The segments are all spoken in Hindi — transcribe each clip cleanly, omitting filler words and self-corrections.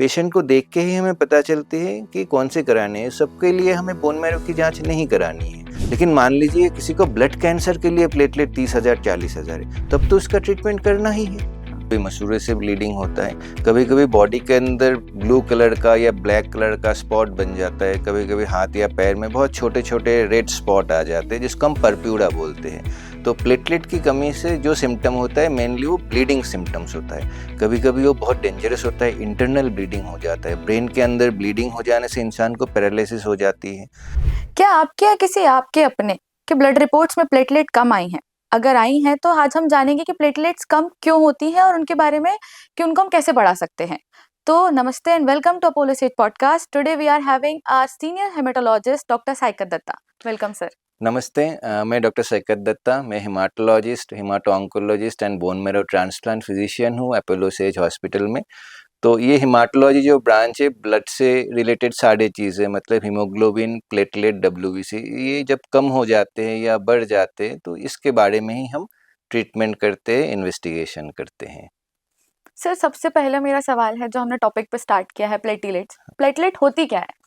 पेशेंट को देख के ही हमें पता चलती है कि कौन से कराने हैं। सबके लिए हमें बोन मैरो की जांच नहीं करानी है, लेकिन मान लीजिए किसी को ब्लड कैंसर के लिए प्लेटलेट 30,000 40,000 है, तब तो उसका ट्रीटमेंट करना ही है। कभी मसूड़े से ब्लीडिंग होता है, कभी कभी बॉडी के अंदर ब्लू कलर का या ब्लैक कलर का स्पॉट बन जाता है, कभी कभी हाथ या पैर में बहुत छोटे छोटे रेड स्पॉट आ जाते हैं जिसको हम परप्यूरा बोलते हैं। तो प्लेटलेट की कमी से जो सिम्टम होता है मेनली वो ब्लीडिंग सिम्टम्स होता है। कभी कभी वो बहुत डेंजरस होता है, इंटरनल ब्लीडिंग हो जाता है, ब्रेन के अंदर ब्लीडिंग हो जाने से इंसान को पैरालिसिस हो जाती है। क्या आपके या किसी आपके अपने के ब्लड रिपोर्ट्स में प्लेटलेट कम आई हैं? अगर आई हैं तो आज हम जानेंगे कि प्लेटलेट्स कम क्यों होती हैं और उनके बारे में कि उनको हम कैसे बढ़ा सकते हैं। तो नमस्ते and welcome to Apollo Sage podcast. Today we are having our senior hematologist doctor Saikat Datta. Welcome sir. नमस्ते, मैं डॉक्टर साइकत दत्ता, मैं hematologist, hemato oncologist and bone marrow transplant physician हूँ अपोलो सेज हॉस्पिटल में। तो ये हेमाटोलॉजी जो ब्रांच है ब्लड से रिलेटेड सारे चीज़ें, मतलब हीमोग्लोबिन, प्लेटलेट, डब्ल्यूबीसी, ये जब कम हो जाते हैं या बढ़ जाते हैं तो इसके बारे में ही हम ट्रीटमेंट करते हैं, इन्वेस्टिगेशन करते हैं। सर सबसे पहला मेरा सवाल है जो हमने टॉपिक पे स्टार्ट किया है, प्लेटलेट्स। प्लेटलेट होती क्या है?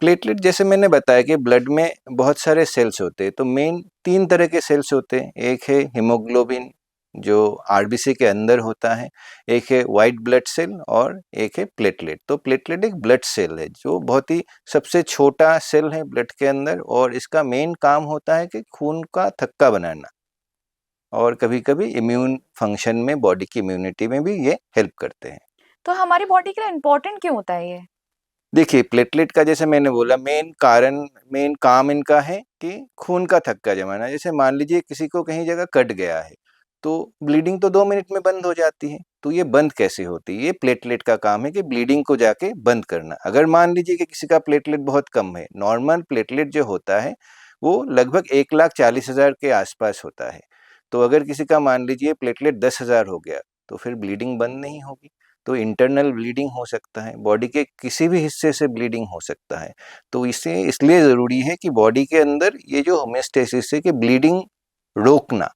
प्लेटलेट जैसे मैंने बताया कि ब्लड में बहुत सारे सेल्स होते हैं, तो मेन 3 तरह के सेल्स होते हैं। एक है हीमोग्लोबिन जो आरबीसी के अंदर होता है, एक है वाइट ब्लड सेल और एक है प्लेटलेट। तो प्लेटलेट एक ब्लड सेल है जो बहुत ही सबसे छोटा सेल है ब्लड के अंदर, और इसका मेन काम होता है कि खून का थक्का बनाना, और कभी कभी इम्यून फंक्शन में, बॉडी की इम्यूनिटी में भी ये हेल्प करते हैं। तो हमारी बॉडी के लिए इम्पोर्टेंट क्यों होता है ये? देखिए, प्लेटलेट का जैसे मैंने बोला मेन काम इनका है कि खून का थक्का जमाना। जैसे मान लीजिए किसी को कहीं जगह कट गया है तो ब्लीडिंग तो 2 मिनट में बंद हो जाती है। तो ये बंद कैसे होती है? ये प्लेटलेट का काम है कि ब्लीडिंग को जाके बंद करना। अगर मान लीजिए कि किसी का प्लेटलेट बहुत कम है, नॉर्मल प्लेटलेट जो होता है वो लगभग 1,40,000 के आसपास होता है। तो अगर किसी का मान लीजिए प्लेटलेट 10,000 हो गया तो फिर ब्लीडिंग बंद नहीं होगी। तो इंटरनल ब्लीडिंग हो सकता है, बॉडी के किसी भी हिस्से से ब्लीडिंग हो सकता है। तो इससे इसलिए ज़रूरी है कि बॉडी के अंदर ये जो होम्योस्टेसिस है कि ब्लीडिंग रोकना।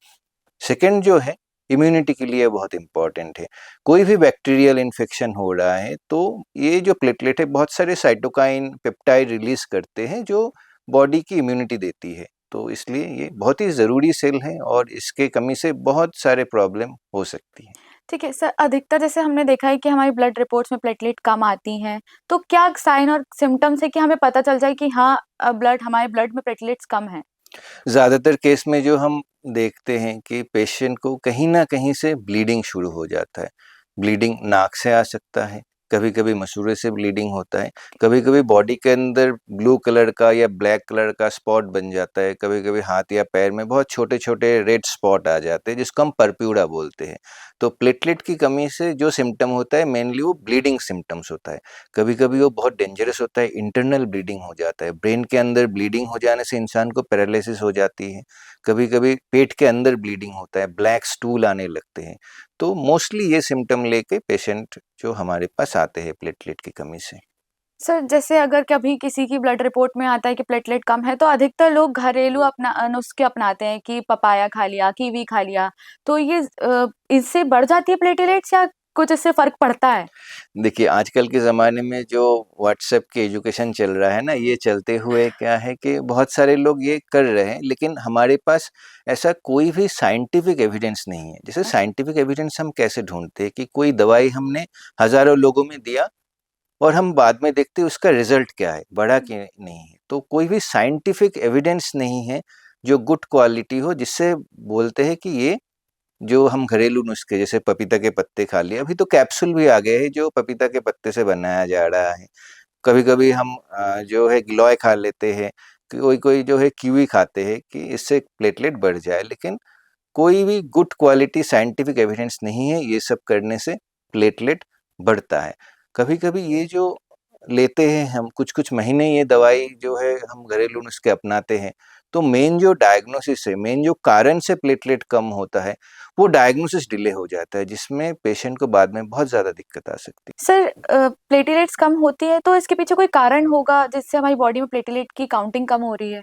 सेकंड जो है इम्यूनिटी के लिए बहुत इंपॉर्टेंट है। कोई भी बैक्टीरियल इन्फेक्शन हो रहा है तो ये जो प्लेटलेट है बहुत सारे साइटोकाइन पेप्टाइड रिलीज करते हैं जो बॉडी की इम्यूनिटी देती है। तो इसलिए ये बहुत ही ज़रूरी सेल है और इसके कमी से बहुत सारे प्रॉब्लम हो सकती है। ठीक है सर, अधिकतर जैसे हमने देखा है कि हमारी ब्लड रिपोर्ट्स में प्लेटलेट कम आती हैं, तो क्या साइन और सिम्टम्स है कि हमें पता चल जाए कि हाँ हमारे ब्लड में प्लेटलेट्स कम हैं? ज़्यादातर केस में जो हम देखते हैं कि पेशेंट को कहीं न कहीं से ब्लीडिंग शुरू हो जाता है। ब्लीडिंग नाक से आ सकता है, कभी-कभी मसूड़े से ब्लीडिंग होता है, कभी-कभी बॉडी के अंदर ब्लू कलर का या ब्लैक कलर का स्पॉट बन जाता है, कभी-कभी हाथ या पैर में बहुत छोटे-छोटे रेड स्पॉट आ जाते हैं जिसको हम परप्यूरा बोलते हैं। तो प्लेटलेट की कमी से जो सिम्पटम होता है मेनली वो ब्लीडिंग सिम्पटम्स होता है। कभी-कभी वो बहुत डेंजरस होता है, इंटरनल ब्लीडिंग हो जाता है, ब्रेन के अंदर ब्लीडिंग हो जाने से इंसान को पैरालिसिस हो जाती है। कभी-कभी पेट के अंदर ब्लीडिंग होता है, ब्लैक स्टूल आने लगते हैं। तो मोस्टली ये सिम्पटम लेके पेशेंट जो हमारे पास आते हैं प्लेटलेट की कमी से। सर जैसे अगर कभी किसी की ब्लड रिपोर्ट में आता है कि प्लेटलेट कम है, तो अधिकतर लोग घरेलू नुस्खे अपनाते हैं कि पपाया खा लिया, कीवी खा लिया। तो ये इससे बढ़ जाती है प्लेटलेट्स या कुछ इससे फ़र्क पड़ता है? देखिए, आजकल के ज़माने में जो व्हाट्सएप की एजुकेशन चल रहा है ना, ये चलते हुए क्या है कि बहुत सारे लोग ये कर रहे हैं, लेकिन हमारे पास ऐसा कोई भी साइंटिफिक एविडेंस नहीं है। जैसे साइंटिफिक एविडेंस हम कैसे ढूँढते हैं कि कोई दवाई हमने हज़ारों लोगों में दिया और हम बाद में देखते हैं उसका रिज़ल्ट क्या है, बढ़ा कि नहीं है। तो कोई भी साइंटिफिक एविडेंस नहीं है जो गुड क्वालिटी हो, जिससे बोलते हैं कि ये जो हम घरेलू नुस्खे जैसे पपीता के पत्ते खा लिए, अभी तो कैप्सूल भी आ गए हैं जो पपीता के पत्ते से बनाया जा रहा है। कभी-कभी हम जो है गिलोय खा लेते हैं, कोई-कोई जो है कीवी खाते हैं कि इससे प्लेटलेट बढ़ जाए, लेकिन कोई भी गुड क्वालिटी साइंटिफिक एविडेंस नहीं है ये सब करने से प्लेटलेट बढ़ता है। कभी-कभी ये जो लेते हैं हम कुछ-कुछ महीने ये दवाई जो है हम घरेलू नुस्खे अपनाते हैं, तो मेन जो डायग्नोसिस है, मेन जो कारण से प्लेटलेट कम होता है, वो डायग्नोसिस डिले हो जाता है जिसमें पेशेंट को बाद में बहुत ज़्यादा दिक्कत आ सकती है। सर प्लेटलेट्स कम होती है तो इसके पीछे कोई कारण होगा जिससे हमारी बॉडी में प्लेटलेट की काउंटिंग कम हो रही है?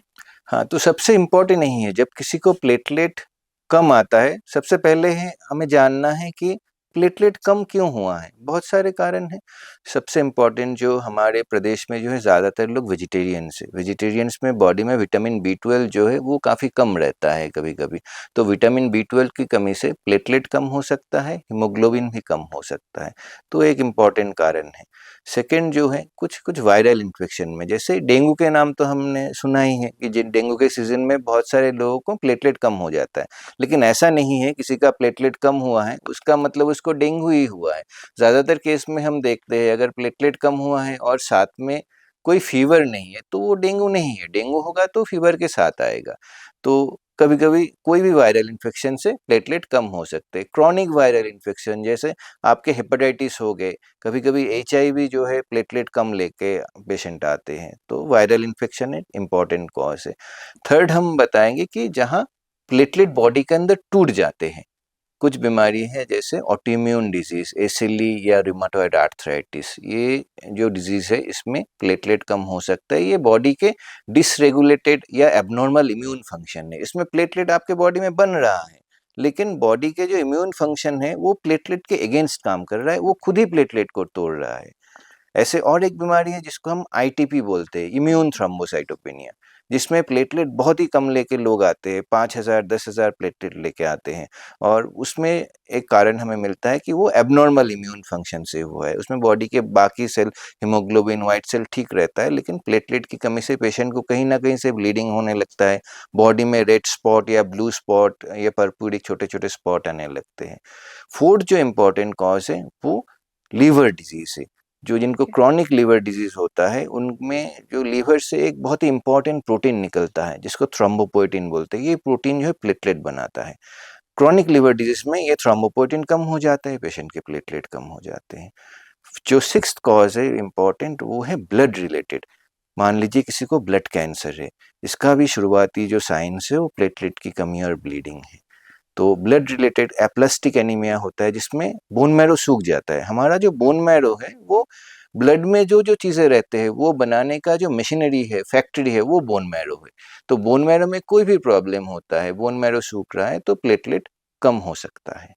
हाँ, तो सबसे इम्पोर्टेंट नहीं है, जब किसी को प्लेटलेट कम आता है, सबसे पहले है हमें जानना है कि प्लेटलेट कम क्यों हुआ है? बहुत सारे कारण हैं। सबसे इम्पोर्टेंट जो हमारे प्रदेश में जो है ज़्यादातर लोग वेजिटेरियंस है। वेजिटेरियंस में बॉडी में विटामिन B12 जो है वो काफ़ी कम रहता है कभी-कभी। तो विटामिन B12 की कमी से प्लेटलेट कम हो सकता है, हीमोग्लोबिन भी कम हो सकता है। तो एक इम्पॉर्टेंट कारण है। सेकंड जो है कुछ वायरल इन्फेक्शन में, जैसे डेंगू के नाम तो हमने सुना ही है कि जिन डेंगू के सीज़न में बहुत सारे लोगों को प्लेटलेट कम हो जाता है। लेकिन ऐसा नहीं है किसी का प्लेटलेट कम हुआ है उसका मतलब उसको डेंगू ही हुआ है। ज़्यादातर केस में हम देखते हैं अगर प्लेटलेट कम हुआ है और साथ में कोई फीवर नहीं है तो वो डेंगू नहीं है। डेंगू होगा तो फीवर के साथ आएगा। तो कभी-कभी कोई भी वायरल इन्फेक्शन से प्लेटलेट कम हो सकते हैं। क्रॉनिक वायरल इन्फेक्शन जैसे आपके हेपेटाइटिस हो गए, कभी-कभी HIV जो है प्लेटलेट कम लेके पेशेंट आते हैं। तो वायरल इन्फेक्शन एक इम्पॉर्टेंट कॉज़ है। थर्ड हम बताएँगे कि जहाँ प्लेटलेट बॉडी के अंदर टूट जाते हैं। कुछ बीमारी है जैसे ऑटोइम्यून डिजीज, एसिली या रूमेटॉइड आर्थराइटिस, ये जो डिजीज है इसमें प्लेटलेट कम हो सकता है। ये बॉडी के डिसरेगुलेटेड या एबनॉर्मल इम्यून फंक्शन है। इसमें प्लेटलेट आपके बॉडी में बन रहा है लेकिन बॉडी के जो इम्यून फंक्शन है वो प्लेटलेट के अगेंस्ट काम कर रहा है, वो खुद ही प्लेटलेट को तोड़ रहा है। ऐसे और एक बीमारी है जिसको हम ITP बोलते हैं, इम्यून थ्रोम्बोसाइटोपेनिया, जिसमें प्लेटलेट बहुत ही कम लेके लोग आते हैं, 5,000 10,000 प्लेटलेट लेके आते हैं। और उसमें एक कारण हमें मिलता है कि वो एबनॉर्मल इम्यून फंक्शन से हुआ है। उसमें बॉडी के बाकी सेल, हीमोग्लोबिन, व्हाइट सेल ठीक रहता है लेकिन प्लेटलेट की कमी से पेशेंट को कहीं न कहीं से ब्लीडिंग होने लगता है, बॉडी में रेड स्पॉट या ब्लू स्पॉट या पर्पुरिक छोटे-छोटे स्पॉट आने लगते हैं। फोर्थ जो इम्पोर्टेंट कॉज़ है वो लीवर डिजीज़ है। जो जिनको क्रॉनिक लीवर डिजीज होता है उनमें जो लीवर से एक बहुत ही इंपॉर्टेंट प्रोटीन निकलता है जिसको थ्रोम्बोपोएटिन बोलते हैं। ये प्रोटीन जो है प्लेटलेट बनाता है। क्रॉनिक लीवर डिजीज में ये थ्रोम्बोपोएटिन कम हो जाता है, पेशेंट के प्लेटलेट कम हो जाते हैं। जो सिक्स्थ कॉज है इम्पॉर्टेंट वो है ब्लड रिलेटेड। मान लीजिए किसी को ब्लड कैंसर है, इसका भी शुरुआती जो साइंस है वो प्लेटलेट की कमी और ब्लीडिंग है। तो ब्लड रिलेटेड एप्लास्टिक एनीमिया होता है जिसमें बोन मैरो सूख जाता है। हमारा जो बोन मैरो है वो ब्लड में जो चीज़ें रहते हैं वो बनाने का जो मशीनरी है, फैक्ट्री है, वो बोन मैरो है। तो बोन मैरो में कोई भी प्रॉब्लम होता है, बोन मैरो सूख रहा है तो प्लेटलेट कम हो सकता है।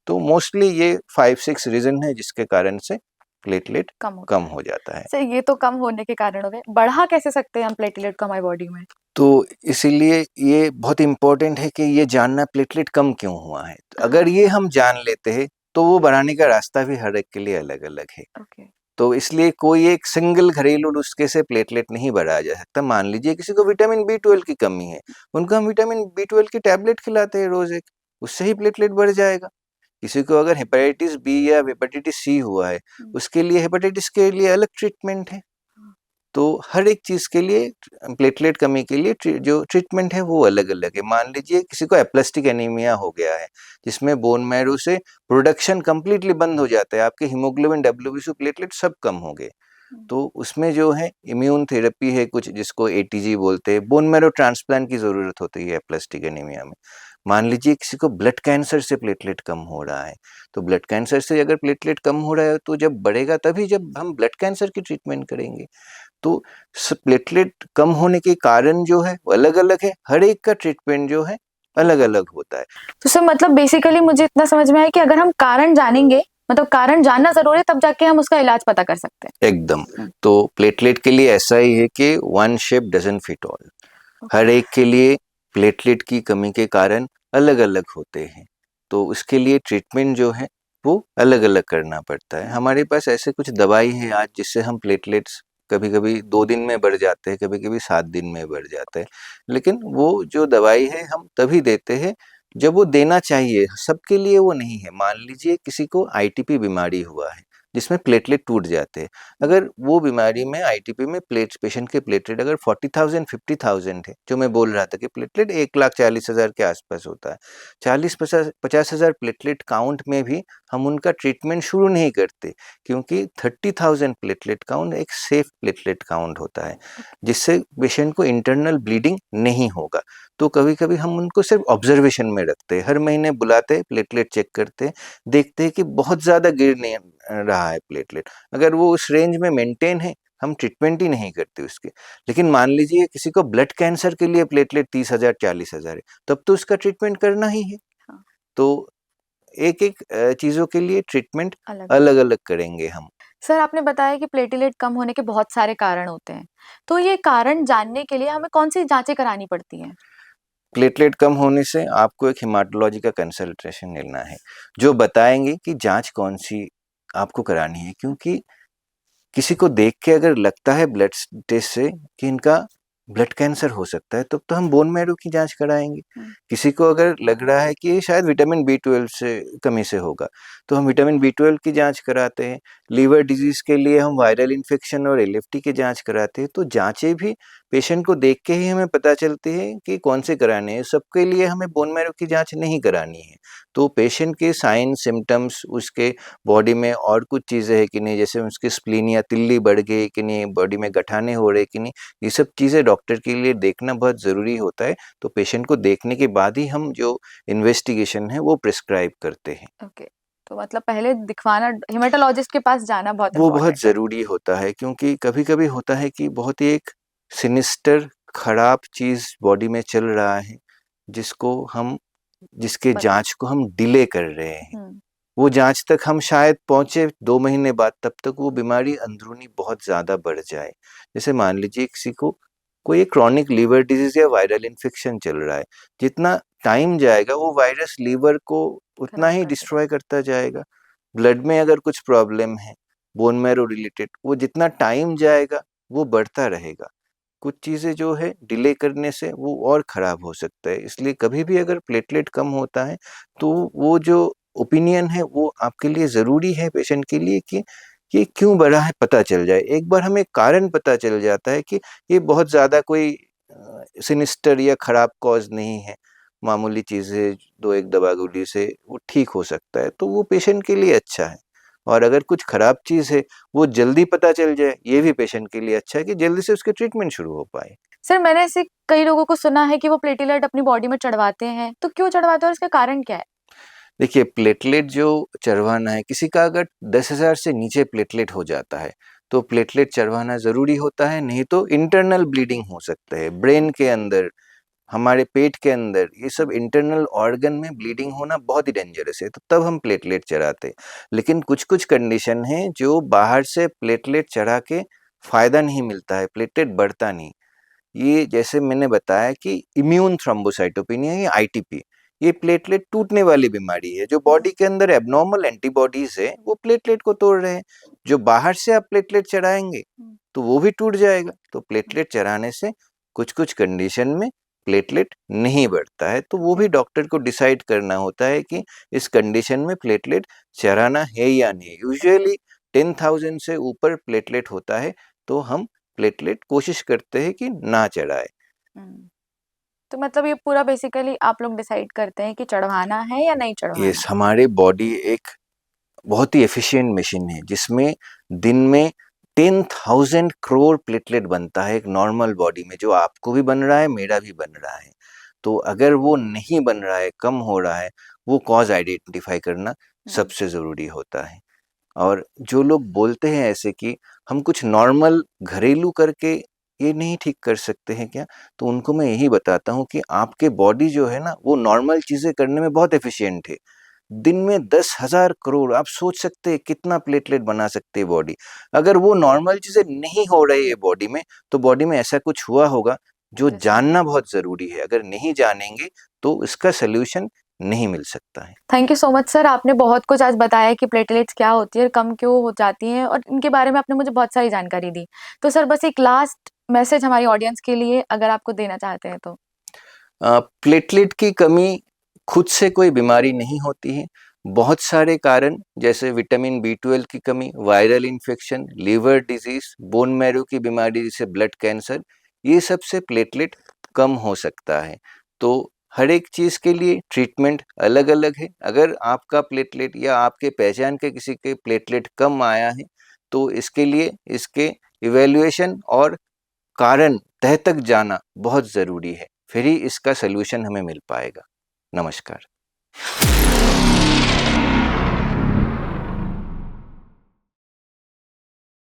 तो मोस्टली ये 5-6 रीज़न है जिसके कारण से प्लेटलेट कम हो जाता है। सर ये तो कम होने के कारण हो गए, बढ़ा कैसे सकते हैं हम प्लेटलेट को हमारी बॉडी में? तो इसीलिए ये बहुत इम्पोर्टेंट है कि ये जानना प्लेटलेट कम क्यों हुआ है। अगर ये हम जान लेते हैं तो वो बढ़ाने का रास्ता भी हर एक के लिए अलग-अलग है। ओके। तो इसलिए कोई एक सिंगल घरेलू नुस्खे से प्लेटलेट नहीं बढ़ाया जा सकता। मान लीजिए किसी को विटामिन B12 की कमी है, उनको हम विटामिन B12 की टैबलेट खिलाते हैं रोज़ एक, उससे ही प्लेटलेट बढ़ जाएगा। किसी को अगर हेपेटाइटिस B या हेपेटाइटिस C हुआ है, उसके लिए हेपेटाइटिस के लिए अलग ट्रीटमेंट है। तो हर एक चीज़ के लिए प्लेटलेट कमी के लिए जो ट्रीटमेंट है वो अलग-अलग है। मान लीजिए किसी को एप्लास्टिक एनीमिया हो गया है, जिसमें बोन मैरो से प्रोडक्शन कंप्लीटली बंद हो जाता है, आपके हीमोग्लोबिन, WBC, प्लेटलेट सब कम हो गए। तो उसमें जो है इम्यून थेरेपी है कुछ जिसको ATG बोलते हैं, बोन मैरो ट्रांसप्लांट की ज़रूरत होती है एप्लास्टिक एनीमिया में। मान लीजिए किसी को ब्लड कैंसर से प्लेटलेट कम हो रहा है, तो ब्लड कैंसर से अगर प्लेटलेट कम हो रहा है तो जब बढ़ेगा तभी जब हम ब्लड कैंसर की ट्रीटमेंट करेंगे। तो प्लेटलेट कम होने के कारण जो है वो अलग-अलग है, हर एक का ट्रीटमेंट जो है अलग-अलग होता है। तो सर मतलब बेसिकली मुझे इतना समझ में आया कि अगर हम कारण जानेंगे, मतलब कारण जानना ज़रूरी है, तब जाके हम उसका इलाज पता कर सकते हैं। एकदम। तो प्लेटलेट के लिए ऐसा ही है कि one shape doesn't fit all. हर एक के लिए प्लेटलेट की कमी के कारण अलग-अलग होते हैं। तो उसके लिए ट्रीटमेंट जो है वो अलग-अलग करना पड़ता है। हमारे पास ऐसे कुछ दवाई है आज जिससे हम प्लेटलेट्स कभी-कभी 2 दिन में बढ़ जाते हैं, कभी-कभी 7 दिन में बढ़ जाते हैं। लेकिन वो जो दवाई है हम तभी देते हैं जब वो देना चाहिए, सबके लिए वो नहीं है। मान लीजिए किसी को ITP बीमारी हुआ है, जिसमें प्लेटलेट टूट जाते हैं। अगर वो बीमारी में ITP में पेशेंट के प्लेटलेट अगर 40,000 50,000 है, जो मैं बोल रहा था कि प्लेटलेट 1,40,000 के आसपास होता है। 40-50,000 प्लेटलेट काउंट में भी हम उनका ट्रीटमेंट शुरू नहीं करते, क्योंकि 30,000 प्लेटलेट काउंट एक सेफ प्लेटलेट काउंट होता है, जिससे पेशेंट को इंटरनल ब्लीडिंग नहीं होगा। तो कभी-कभी हम उनको सिर्फ ऑब्जर्वेशन में रखते हैं, हर महीने बुलाते हैं, प्लेटलेट चेक करते हैं, देखते हैं कि बहुत ज़्यादा गिर नहीं रहा है प्लेटलेट। अगर वो उस रेंज में मेंटेन है, हम ट्रीटमेंट ही नहीं करते उसके। लेकिन मान लीजिए किसी को ब्लड कैंसर के लिए प्लेटलेट 30,000 40,000 है, तब तो उसका ट्रीटमेंट करना ही है। तो एक-एक चीज़ों के लिए ट्रीटमेंट अलग-अलग करेंगे हम। सर आपने बताया कि प्लेटलेट कम होने के बहुत सारे कारण होते हैं, तो ये कारण जानने के लिए हमें कौन-सी जाँचें करानी पड़ती हैं? प्लेटलेट कम होने से आपको एक हेमाटोलॉजी का कंसल्टेशन लेना है, जो बताएँगे कि जाँच कौन-सी आपको करानी है। क्योंकि किसी को देख के अगर लगता है ब्लड टेस्ट से कि इनका ब्लड कैंसर हो सकता है, तब तो हम बोन मैरो की जाँच कराएँगे। किसी को अगर लग रहा है कि ये शायद विटामिन बी 12 से कमी से होगा, तो हम विटामिन बी 12 की जाँच कराते हैं। लीवर डिजीज़ के लिए हम वायरल इन्फेक्शन और एलएफटी की जाँच कराते हैं। तो जाँचें भी पेशेंट को देख के ही हमें पता चलती है कि कौन से कराने हैं। सबके लिए हमें बोन मैरो की जाँच नहीं करानी है। तो पेशेंट के साइन सिम्पटम्स, उसके बॉडी में और कुछ चीज़ें हैं कि नहीं, जैसे उसकी स्प्लीन या तिल्ली बढ़ गई कि नहीं, बॉडी में गठाने हो रहे कि नहीं, ये सब चीज़ें डॉक्टर के लिए देखना बहुत ज़रूरी होता है। तो पेशेंट को देखने के बाद ही हम जो इन्वेस्टिगेशन है वो प्रिस्क्राइब करते हैं। ओके, तो मतलब पहले दिखवाना हेमेटोलॉजिस्ट के पास जाना बहुत वो बहुत इम्पोर्टेंट है। ज़रूरी होता है, क्योंकि कभी-कभी होता है कि बहुत ही एक सिनिस्टर खराब चीज़ बॉडी में चल रहा है, जिसके पता जाँच को हम डिले कर रहे हैं। हुँ, वो जाँच तक हम शायद पहुँचे 2 महीने बाद, तब तक वो बीमारी अंदरूनी बहुत ज़्यादा बढ़ जाए। जैसे मान लीजिए किसी को कोई एक क्रॉनिक लीवर डिज़ीज़ या वायरल इन्फेक्शन चल रहा है, जितना टाइम जाएगा वो वायरस लीवर को उतना खराब ही कर देता डिस्ट्रॉय करता जाएगा। ब्लड में अगर कुछ प्रॉब्लम है, बोन मैरो रिलेटेड, वो जितना टाइम जाएगा वो बढ़ता रहेगा। कुछ चीज़ें जो है डिले करने से वो और ख़राब हो सकता है। इसलिए कभी भी अगर प्लेटलेट कम होता है, तो वो जो ओपिनियन है वो आपके लिए ज़रूरी है पेशेंट के लिए कि ये क्यों बढ़ा है पता चल जाए। एक बार हमें कारण पता चल जाता है कि ये बहुत ज़्यादा कोई सिनिस्टर या ख़राब कॉज़ नहीं है, मामूली चीज़ है, 2-1 दवा-गोली से वो ठीक हो सकता है, तो वो पेशेंट के लिए अच्छा है। और अगर कुछ ख़राब चीज़ है, वो जल्दी पता चल जाए, ये भी पेशेंट के लिए अच्छा है कि जल्दी से उसकी ट्रीटमेंट शुरू हो पाए। सर मैंने ऐसे कई लोगों को सुना है कि वो प्लेटलेट अपनी बॉडी में चढ़वाते हैं, तो क्यों चढ़वाते हैं और इसका कारण क्या है? देखिए, प्लेटलेट जो चढ़वाना है, किसी का अगर 10,000 से नीचे प्लेटलेट हो जाता है, तो प्लेटलेट चढ़वाना ज़रूरी होता है, नहीं तो इंटरनल ब्लीडिंग हो सकता है। ब्रेन के अंदर, हमारे पेट के अंदर, ये सब इंटरनल ऑर्गन में ब्लीडिंग होना बहुत ही डेंजरस है, तो तब हम प्लेटलेट चढ़ाते हैं। लेकिन कुछ-कुछ कंडीशन हैं, जो बाहर से प्लेटलेट चढ़ा के फ़ायदा नहीं मिलता है, प्लेटलेट बढ़ता नहीं। ये जैसे मैंने बताया कि इम्यून थ्रोम्बोसाइटोपेनिया या आईटीपी, ये प्लेटलेट टूटने वाली बीमारी है। जो बॉडी के अंदर एब्नॉर्मल एंटीबॉडीज है, वो प्लेटलेट को तोड़ रहे हैं। जो बाहर से आप प्लेटलेट चढ़ाएंगे तो वो भी टूट जाएगा। तो प्लेटलेट चढ़ाने से कुछ कुछ कंडीशन में प्लेटलेट नहीं बढ़ता है, तो वो भी डॉक्टर को डिसाइड करना होता है कि इस कंडीशन में प्लेटलेट चढ़ाना है या नहीं। यूजुअली 10,000 से ऊपर प्लेटलेट होता है, तो हम प्लेटलेट कोशिश करते हैं कि ना चढ़ाए। हुँ, तो मतलब ये पूरा बेसिकली आप लोग डिसाइड करते हैं कि चढ़वाना है या नहीं चढ़वाना? यस, हमारे बॉडी एक बहुत ही एफिशिएंट मशीन है, जिसमें दिन में 10,000 करोड़ प्लेटलेट बनता है एक नॉर्मल बॉडी में, जो आपको भी बन रहा है, मेरा भी बन रहा है। तो अगर वो नहीं बन रहा है, कम हो रहा है, वो कॉज़ आइडेंटिफ़ाई करना हुँ, सबसे ज़रूरी होता है। और जो लोग बोलते हैं ऐसे कि हम कुछ नॉर्मल घरेलू करके ये नहीं ठीक कर सकते हैं क्या? तो उनको मैं यही बताता हूँ कि आपके बॉडी जो है ना, वो नॉर्मल चीज़ें करने में बहुत एफिशिएंट है। दिन में 10,000 करोड़, आप सोच सकते हैं कितना प्लेटलेट बना सकती है बॉडी। अगर वो नॉर्मल चीज़ें नहीं हो रही है बॉडी में, तो बॉडी में ऐसा कुछ हुआ होगा जो जिससे जानना बहुत ज़रूरी है। अगर नहीं जानेंगे तो इसका सॉल्यूशन नहीं मिल सकता है। Thank you so much sir, आपने बहुत कुछ आज बताया कि प्लेटलेट्स क्या होती है और कम क्यों हो जाती हैं और इनके बारे में आपने मुझे बहुत सारी जानकारी दी। तो सर बस एक लास्ट मैसेज हमारी ऑडियंस के लिए अगर आपको देना चाहते हैं तो? प्लेटलेट की कमी खुद से कोई बीमारी नहीं होती है। बहुत सारे कारण, जैसे विटामिन बी 12 की कमी, viral infection, liver disease, bone marrow की बीमारी जैसे ब्लड कैंसर, ये सब से प्लेटलेट कम हो सकता है। तो हर एक चीज़ के लिए ट्रीटमेंट अलग अलग है। अगर आपका प्लेटलेट या आपके पहचान के किसी के प्लेटलेट कम आया है, तो इसके लिए इसके इवैल्यूएशन और कारण तह तक जाना बहुत ज़रूरी है, फिर ही इसका सल्यूशन हमें मिल पाएगा। नमस्कार।